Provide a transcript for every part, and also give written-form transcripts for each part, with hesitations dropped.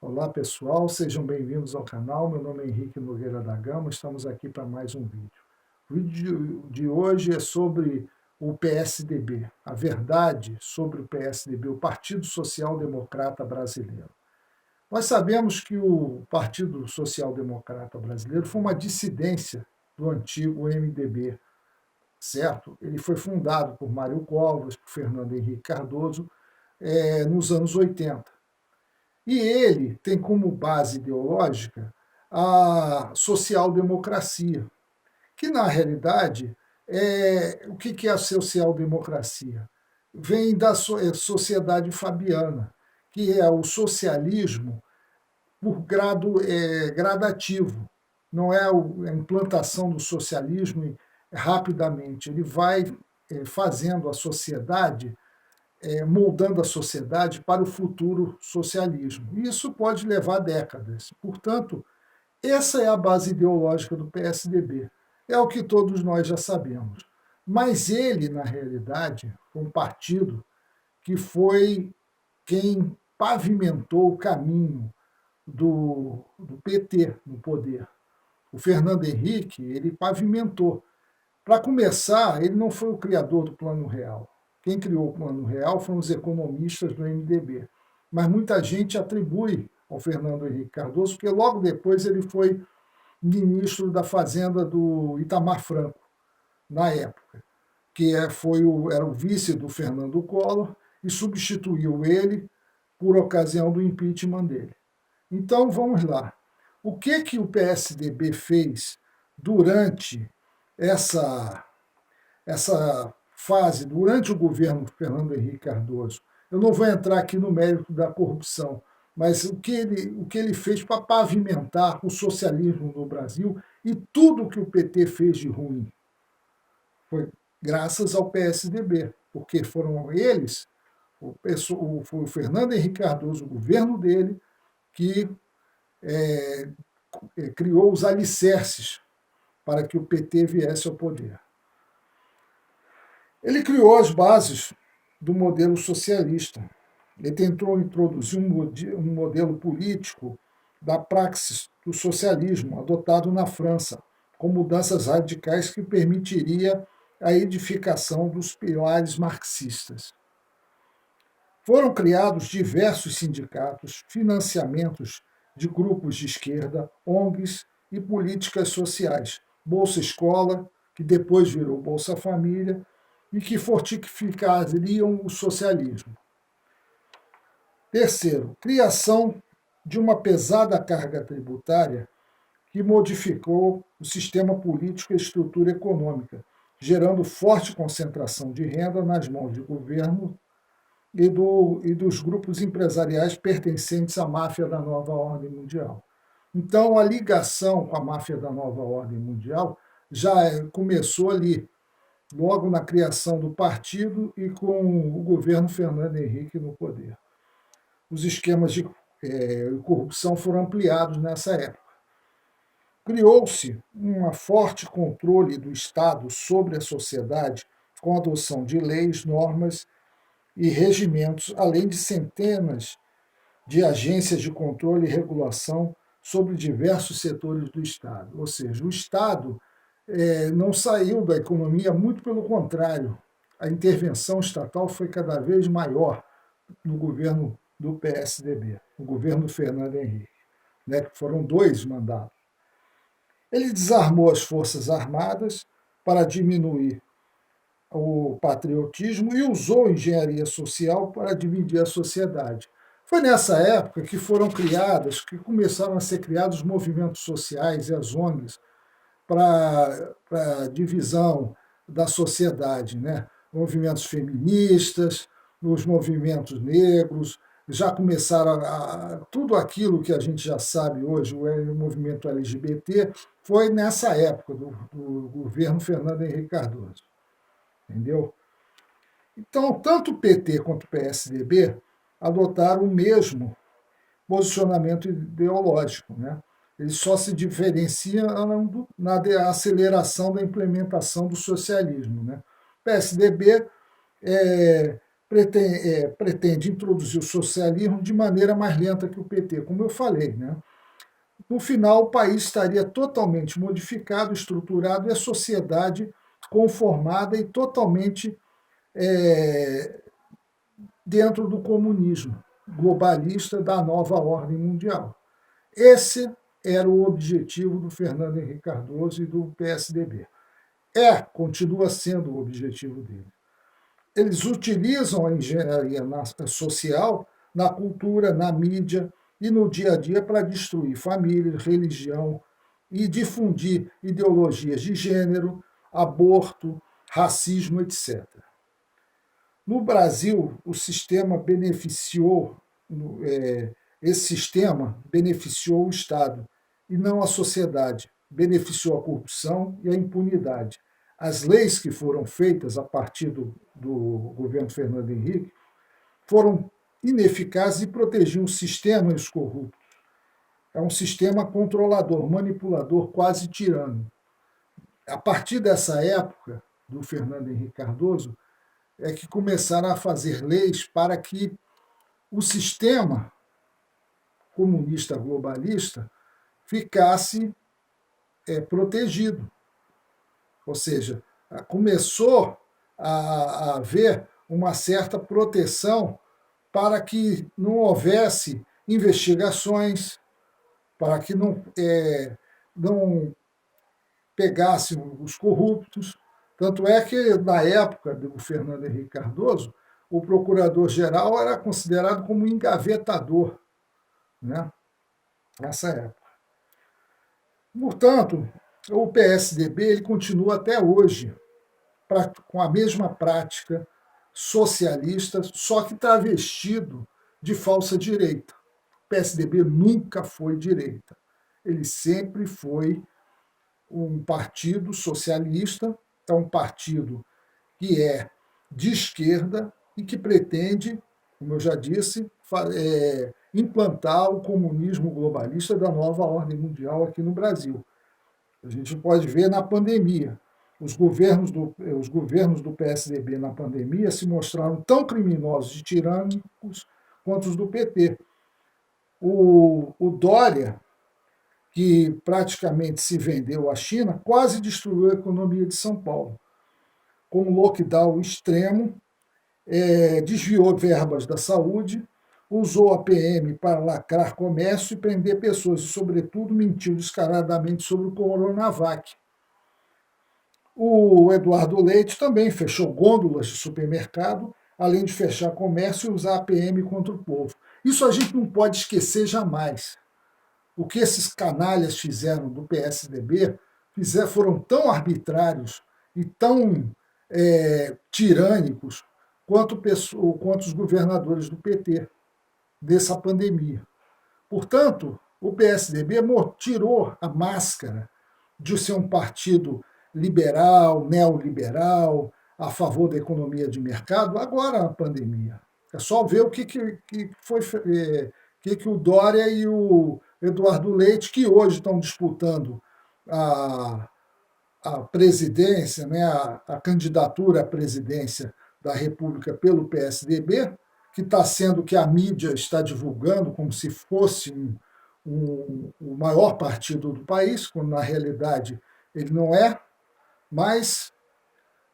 Olá pessoal, sejam bem-vindos ao canal. Meu nome é Henrique Nogueira da Gama, estamos aqui para mais um vídeo. O vídeo de hoje é sobre o PSDB, a verdade sobre o PSDB, o Partido Social Democrata Brasileiro. Nós sabemos que o Partido Social Democrata Brasileiro foi uma dissidência do antigo MDB, certo? Ele foi fundado por Mário Covas, por Fernando Henrique Cardoso, nos anos 80. E ele tem como base ideológica a social-democracia, que na realidade o que é a social-democracia? Vem da sociedade fabiana, que é o socialismo por grado gradativo. Não é a implantação do socialismo rapidamente. Ele vai fazendo a sociedade moldando a sociedade para o futuro socialismo. E isso pode levar décadas. Portanto, essa é a base ideológica do PSDB. É o que todos nós já sabemos. Mas ele, na realidade, foi um partido que foi quem pavimentou o caminho do PT no poder. O Fernando Henrique, ele pavimentou. Para começar, ele não foi o criador do Plano Real. Quem criou o Plano Real foram os economistas do MDB. Mas muita gente atribui ao Fernando Henrique Cardoso, porque logo depois ele foi ministro da Fazenda do Itamar Franco, na época, que era o vice do Fernando Collor e substituiu ele por ocasião do impeachment dele. Então, vamos lá. O que o PSDB fez durante essa fase, durante o governo Fernando Henrique Cardoso? Eu não vou entrar aqui no mérito da corrupção, mas o que ele fez para pavimentar o socialismo no Brasil e tudo que o PT fez de ruim foi graças ao PSDB, porque foram eles, foi o Fernando Henrique Cardoso, o governo dele, que criou os alicerces para que o PT viesse ao poder. Ele criou as bases do modelo socialista. Ele tentou introduzir um modelo político da praxis do socialismo, adotado na França, com mudanças radicais que permitiria a edificação dos pilares marxistas. Foram criados diversos sindicatos, financiamentos de grupos de esquerda, ONGs e políticas sociais, Bolsa Escola, que depois virou Bolsa Família, e que fortificariam o socialismo. Terceiro, criação de uma pesada carga tributária que modificou o sistema político e a estrutura econômica, gerando forte concentração de renda nas mãos do governo e dos grupos empresariais pertencentes à máfia da nova ordem mundial. Então, a ligação com a máfia da nova ordem mundial já começou ali, logo na criação do partido e com o governo Fernando Henrique no poder. Os esquemas de corrupção foram ampliados nessa época. Criou-se um forte controle do Estado sobre a sociedade, com a adoção de leis, normas e regimentos, além de centenas de agências de controle e regulação sobre diversos setores do Estado. Ou seja, o Estado não saiu da economia, muito pelo contrário. A intervenção estatal foi cada vez maior no governo do PSDB, no governo do Fernando Henrique, que foram 2 mandatos. Ele desarmou as Forças Armadas para diminuir o patriotismo e usou a engenharia social para dividir a sociedade. Foi nessa época que começaram a ser criados os movimentos sociais e as ONGs para a divisão da sociedade, Movimentos feministas, os movimentos negros, já começaram tudo aquilo que a gente já sabe hoje, o movimento LGBT, foi nessa época do governo Fernando Henrique Cardoso. Entendeu? Então, tanto o PT quanto o PSDB adotaram o mesmo posicionamento ideológico, Eles só se diferenciam na aceleração da implementação do socialismo, O PSDB pretende introduzir o socialismo de maneira mais lenta que o PT, como eu falei, né? No final, o país estaria totalmente modificado, estruturado e a sociedade conformada e totalmente é, dentro do comunismo globalista da nova ordem mundial. Esse era o objetivo do Fernando Henrique Cardoso e do PSDB. Continua sendo o objetivo dele. Eles utilizam a engenharia social na cultura, na mídia e no dia a dia para destruir famílias, religião e difundir ideologias de gênero, aborto, racismo, etc. No Brasil, o sistema beneficiou, esse sistema beneficiou o Estado e não a sociedade, beneficiou a corrupção e a impunidade. As leis que foram feitas a partir do governo Fernando Henrique foram ineficazes e protegiam o sistema e os corruptos. É um sistema controlador, manipulador, quase tirano. A partir dessa época, do Fernando Henrique Cardoso, é que começaram a fazer leis para que o sistema comunista globalista ficasse protegido. Ou seja, começou a haver uma certa proteção para que não houvesse investigações, para que não pegassem os corruptos. Tanto é que, na época do Fernando Henrique Cardoso, o procurador-geral era considerado como engavetador, né? Nessa época. Portanto, o PSDB ele continua até hoje com a mesma prática socialista, só que travestido de falsa direita. O PSDB nunca foi direita. Ele sempre foi um partido socialista, é um partido que é de esquerda e que pretende, como eu já disse, implantar o comunismo globalista da nova ordem mundial aqui no Brasil. A gente pode ver na pandemia. Os governos do PSDB na pandemia se mostraram tão criminosos e tirânicos quanto os do PT. O Dória, que praticamente se vendeu à China, quase destruiu a economia de São Paulo. Com um lockdown extremo, desviou verbas da saúde, usou a PM para lacrar comércio e prender pessoas e, sobretudo, mentiu descaradamente sobre o Coronavac. O Eduardo Leite também fechou gôndolas de supermercado, além de fechar comércio e usar a PM contra o povo. Isso a gente não pode esquecer jamais. O que esses canalhas fizeram do PSDB foram tão arbitrários e tão tirânicos quanto os governadores do PT dessa pandemia. Portanto, o PSDB tirou a máscara de ser um partido liberal, neoliberal, a favor da economia de mercado, agora na pandemia. É só ver o que foi que o Dória e o Eduardo Leite, que hoje estão disputando a presidência, né, a candidatura à presidência da República pelo PSDB, que está sendo que a mídia está divulgando como se fosse o maior partido do país, quando na realidade ele não é, mas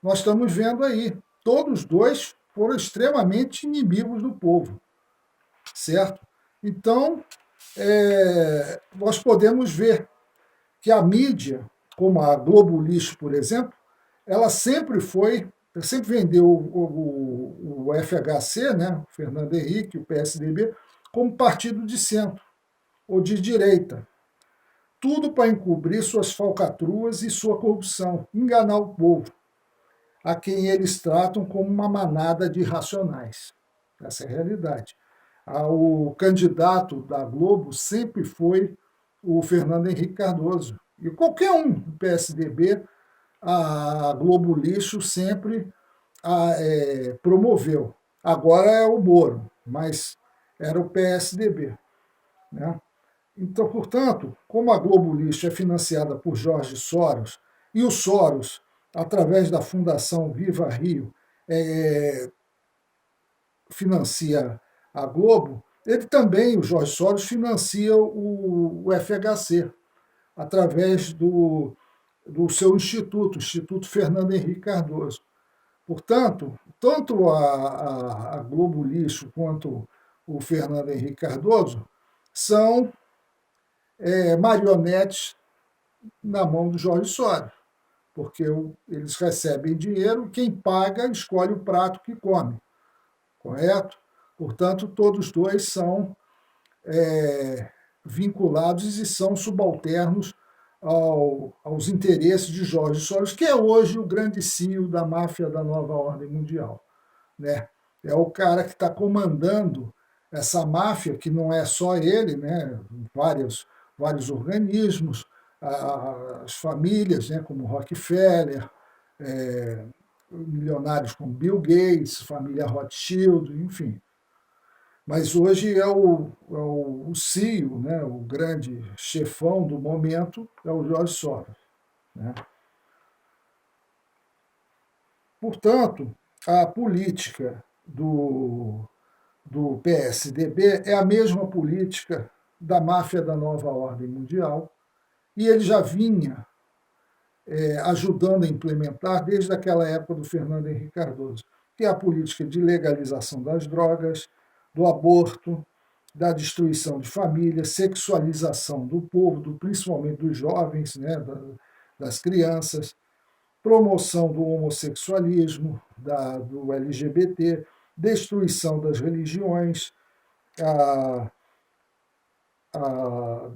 nós estamos vendo aí, todos dois foram extremamente inimigos do povo, certo? Então, nós podemos ver que a mídia, como a Globo Lixo, por exemplo, ela sempre vendeu o FHC, né, o Fernando Henrique, o PSDB, como partido de centro ou de direita. Tudo para encobrir suas falcatruas e sua corrupção, enganar o povo, a quem eles tratam como uma manada de irracionais. Essa é a realidade. O candidato da Globo sempre foi o Fernando Henrique Cardoso. E qualquer um do PSDB, a Globo Lixo sempre promoveu. Agora é o Moro, mas era o PSDB. Né? Então, portanto, como a Globo Lixo é financiada por Jorge Soros, e o Soros, através da Fundação Viva Rio, financia a Globo, ele também, o Jorge Soros, financia o FHC, através do seu instituto, o Instituto Fernando Henrique Cardoso. Portanto, tanto a Globo Lixo quanto o Fernando Henrique Cardoso são marionetes na mão do Jorge Soros, porque eles recebem dinheiro, quem paga escolhe o prato que come, correto? Portanto, todos dois são vinculados e são subalternos aos interesses de Jorge Soros, que é hoje o grande CEO da máfia da nova ordem mundial. Né? É o cara que está comandando essa máfia, que não é só ele, né? vários organismos, as famílias, né? como Rockefeller, milionários como Bill Gates, família Rothschild, enfim. Mas hoje é o CEO, né? o grande chefão do momento, é o Jorge Soros. Né? Portanto, a política do PSDB é a mesma política da máfia da nova ordem mundial, e ele já vinha ajudando a implementar desde aquela época do Fernando Henrique Cardoso, que é a política de legalização das drogas, do aborto, da destruição de famílias, sexualização do povo, principalmente dos jovens, né, das crianças, promoção do homossexualismo, do LGBT, destruição das religiões, a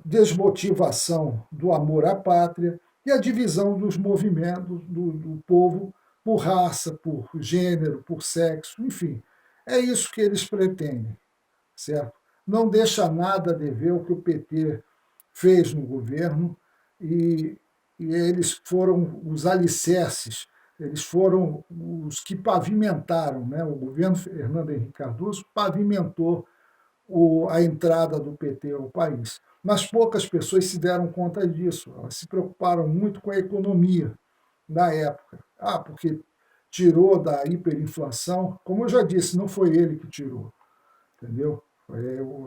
desmotivação do amor à pátria e a divisão dos movimentos do povo por raça, por gênero, por sexo, enfim. É isso que eles pretendem, certo? Não deixa nada a dever o que o PT fez no governo e eles foram os alicerces, eles foram os que pavimentaram, né? O governo Fernando Henrique Cardoso pavimentou a entrada do PT ao país. Mas poucas pessoas se deram conta disso, elas se preocuparam muito com a economia na época. Porque tirou da hiperinflação, como eu já disse, não foi ele que tirou, entendeu?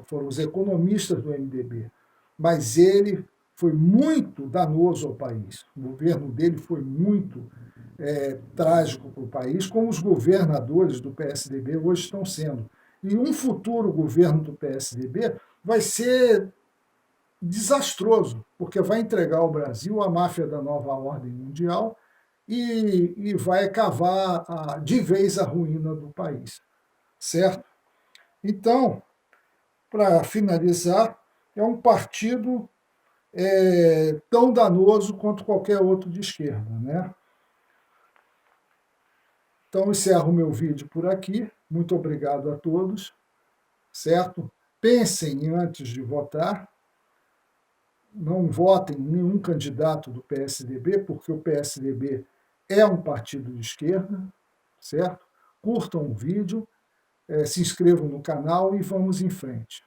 Foram os economistas do MDB. Mas ele foi muito danoso ao país. O governo dele foi muito trágico para o país, como os governadores do PSDB hoje estão sendo. E um futuro governo do PSDB vai ser desastroso, porque vai entregar ao Brasil a máfia da nova ordem mundial e vai cavar de vez a ruína do país, certo? Então, para finalizar, é um partido tão danoso quanto qualquer outro de esquerda, né? Então, encerro o meu vídeo por aqui. Muito obrigado a todos, certo? Pensem antes de votar. Não votem em nenhum candidato do PSDB, porque o PSDB é um partido de esquerda, certo? Curtam o vídeo, se inscrevam no canal e vamos em frente.